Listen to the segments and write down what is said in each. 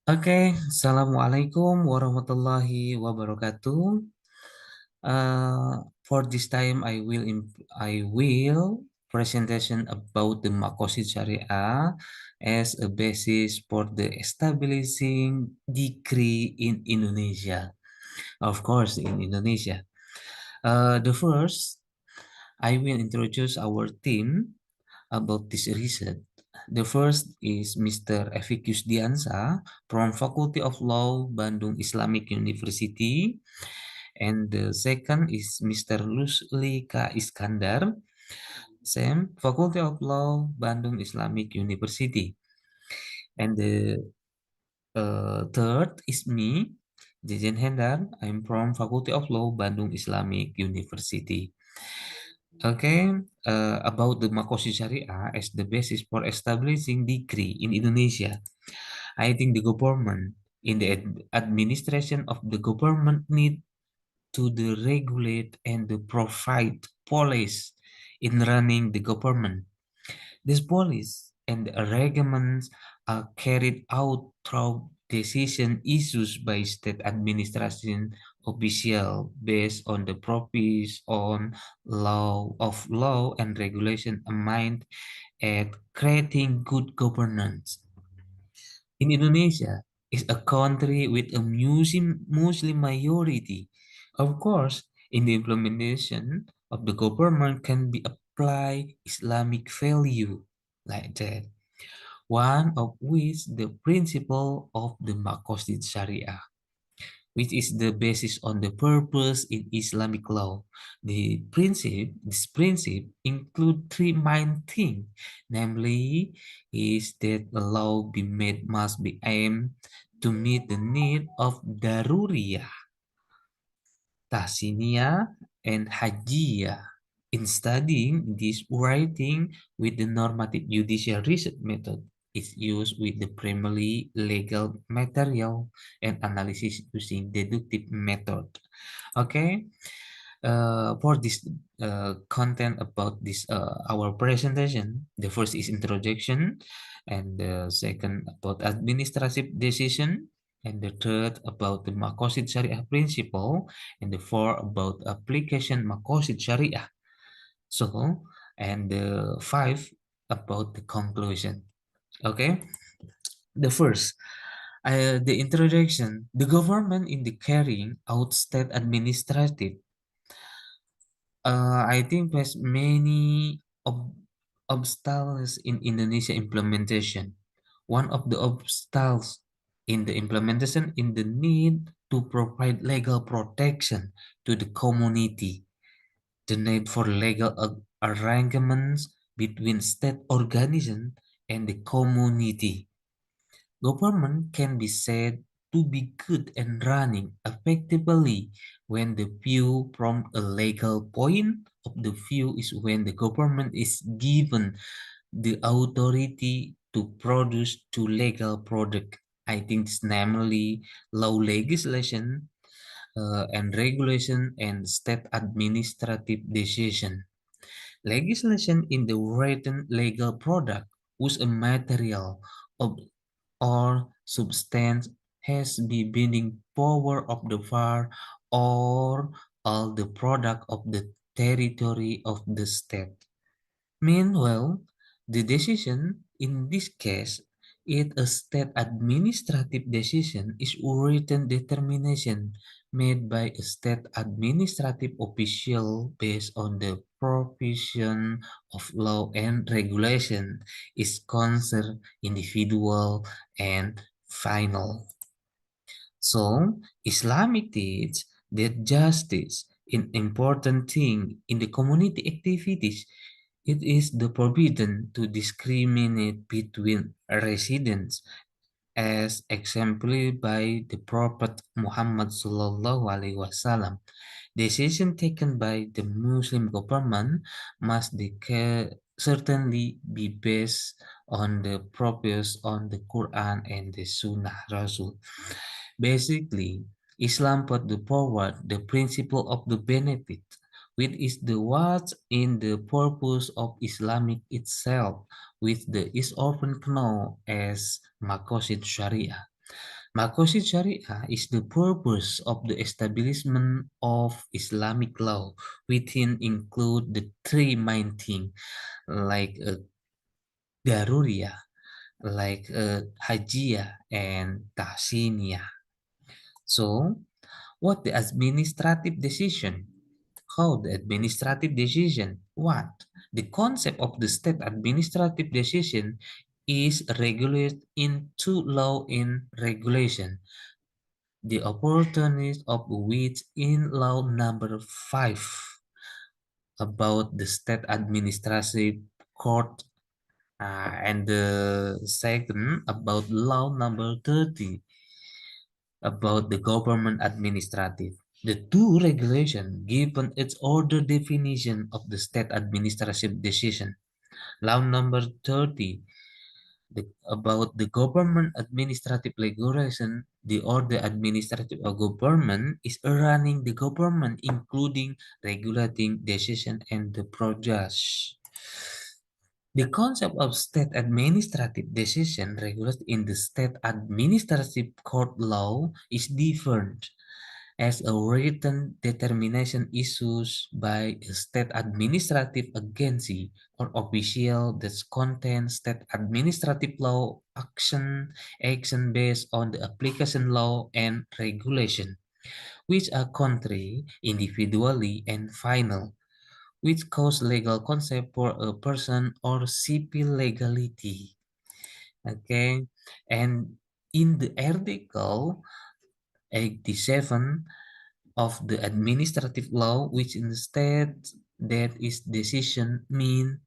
Assalamualaikum warahmatullahi wabarakatuh. For this time, I will presentation about the Makosid Syariah as a basis for the establishing decree in Indonesia. Of course, in Indonesia. The first, I will introduce our team about this research. The first is Mr. Efik Yusdiansyah from Faculty of Law, Bandung Islamic University. And the second is Mr. Lusli K. Iskandar, same Faculty of Law, Bandung Islamic University. And the third is me, Jejen Hendar. I'm from Faculty of Law, Bandung Islamic University. About the Makosi Syariah as the basis for establishing decree in Indonesia. I think the government in the administration of the government need to the regulate and the provide police in running the government. These policies and regulations are carried out through decision issues by state administration official based on the purpose on law and regulation aimed at creating good governance. In Indonesia is a country with a Muslim majority. Of course, in the implementation of the government can be applied Islamic value like that. One of which the principle of the Maqasid Sharia, which is the basis on the purpose in Islamic law. This principle include three main things, namely, is that the law be made must be aimed to meet the need of daruriyah, tahsiniyah, and hajiyah. In studying this writing with the normative judicial research method, is used with the primarily legal material and analysis using deductive method. Okay, for this content about this our presentation, the first is introduction, and the second about administrative decision, and the third about the Maqasid Syariah principle, and the fourth about application Maqasid Syariah. So, and the five about the conclusion. Okay, the first, the introduction, the government in the carrying out state administrative, I think there's many obstacles in Indonesia implementation. One of the obstacles in the implementation in the need to provide legal protection to the community, the need for legal arrangements between state organization and the community. Government can be said to be good and running effectively when the view from a legal point of the view is when the government is given the authority to produce two legal product. I think it's namely law legislation and regulation and state administrative decision. Legislation in the written legal product whose a material of or substance has the binding power of the VAR or all the product of the territory of the state. Meanwhile, the decision in this case is a state administrative decision is written determination made by a state administrative official based on the provision of law and regulation is concerned individual and final. So, Islamic teach that justice is important thing in the community activities. It is the forbidden to discriminate between residents, as exemplified by the Prophet Muhammad Sallallahu Alaihi Wasallam. Decision taken by the Muslim government must certainly be based on the purpose on the Quran and the Sunnah Rasul. Basically, Islam put forward the principle of the benefit, which is the what in the purpose of Islamic itself, which is often known as Maqasid Sharia. Makosid Sharia is the purpose of the establishment of Islamic law, within include the three main things like daruriyah, like hajiyah and tahsiniyah. So, what the administrative decision? How the administrative decision? What? The concept of the state administrative decision is regulated in two law in regulation, the opportunities of which in law number 5 about the state administrative court, and the second about law number 30 about the government administrative. The two regulations given its order definition of the state administrative decision. Law number 30 about the government administrative regulation, the order administrative of government is running the government, including regulating decision and the process. The concept of state administrative decision regulated in the state administrative court law is different, as a written determination issued by a state administrative agency or official that contains state administrative law action based on the application law and regulation, which are contrary individually and final, which cause legal concept for a person or civil legality. Okay, and in the article 87 of the administrative law, which instead that is decision mean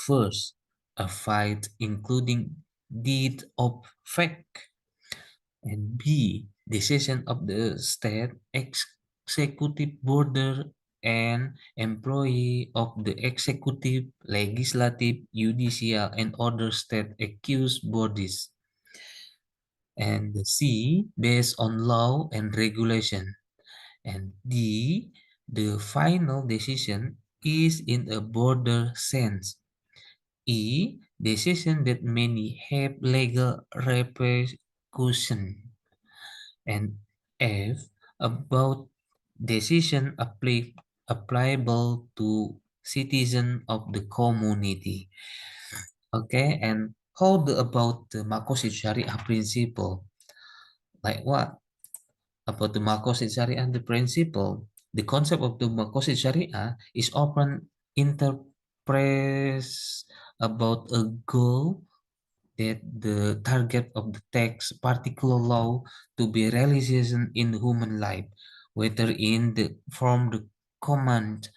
first a fight including deed of fact, and B decision of the state executive border and employee of the executive, legislative, judicial, and other state accused bodies, and the C based on law and regulation, and D the final decision is in a broader sense. E decision that many have legal repercussion, and F about decision applicable to citizen of the community. Okay, and how about the Makosid Syariah principle? Like what? About the Makosid Syariah and the principle, the concept of the Makosid Syariah is often interpreted about a goal that the target of the text particular law to be realization in human life, whether in the from the command,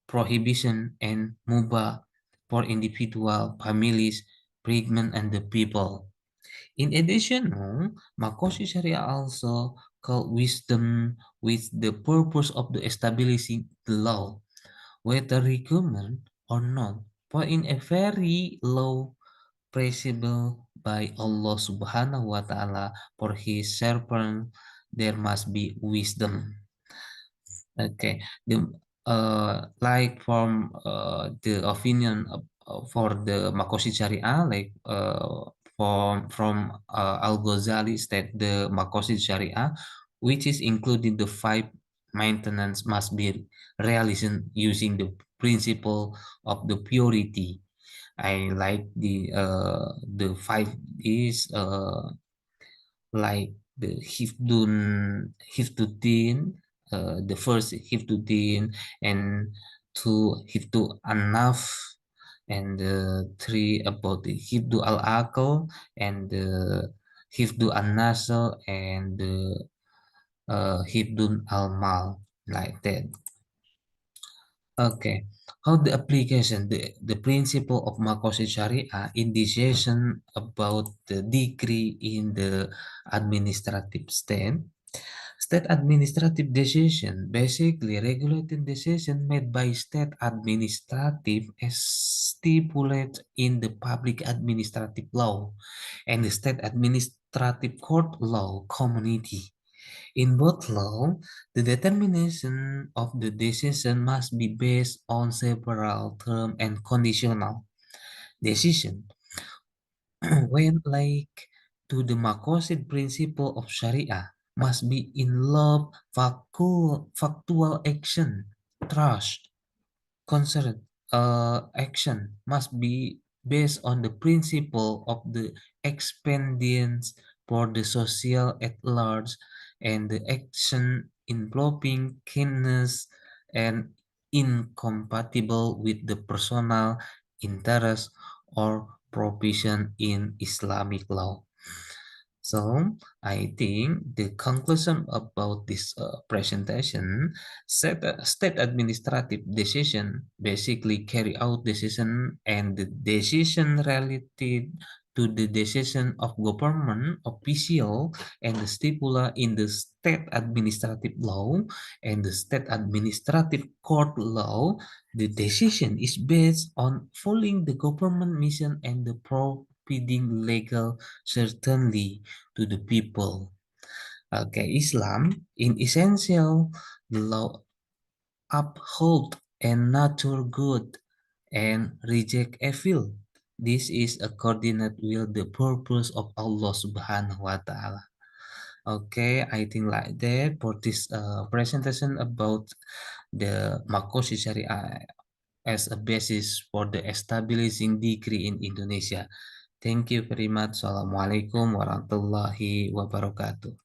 prohibition, and mubah for individual, families, pregnant, and the people. In addition, Makosi Sharia also called wisdom with the purpose of the establishing the law, whether recommend or not, for in a very low praisable by Allah Subhanahu wa Ta'ala for His servant, there must be wisdom. Okay, like from the opinion for the Makosi Syariah, like from Al Ghazali state the Makosi Syariah, which is including the five maintenance must be realized using the principle of the purity. I like the five is like the Hifduddin, the first Hifduddin, and two Hifdu Anaf, and three about the Hifdu Al Aql, and the Hifdu An Nasr, and the Hifdun Al Mal, like that. Okay, how the application, the principle of Makosid Sharia in decision about the degree in the administrative state. State administrative decision, basically regulating decision made by state administrative as stipulated in the public administrative law and the state administrative court law community. In both law, the determination of the decision must be based on several term and conditional decision. When like to the Maqasid principle of Sharia must be in love, factual action, trust, concert action must be based on the principle of the expedience for the social at large and the action involving kindness and incompatible with the personal interest or provision in Islamic law. So I think the conclusion about this presentation said state administrative decision basically carry out decision and the decision related to the decision of government official and the stipula in the state administrative law and the state administrative court law. The decision is based on following the government mission and the providing legal certainty to the people. Okay, Islam in essential the law uphold and nurture good and reject evil. This is a coordinate with the purpose of Allah Subhanahu wa Ta'ala. Okay, I think like that for this presentation about the Makosi Syariah as a basis for the establishing degree in Indonesia. Thank you very much. Assalamualaikum warahmatullahi wabarakatuh.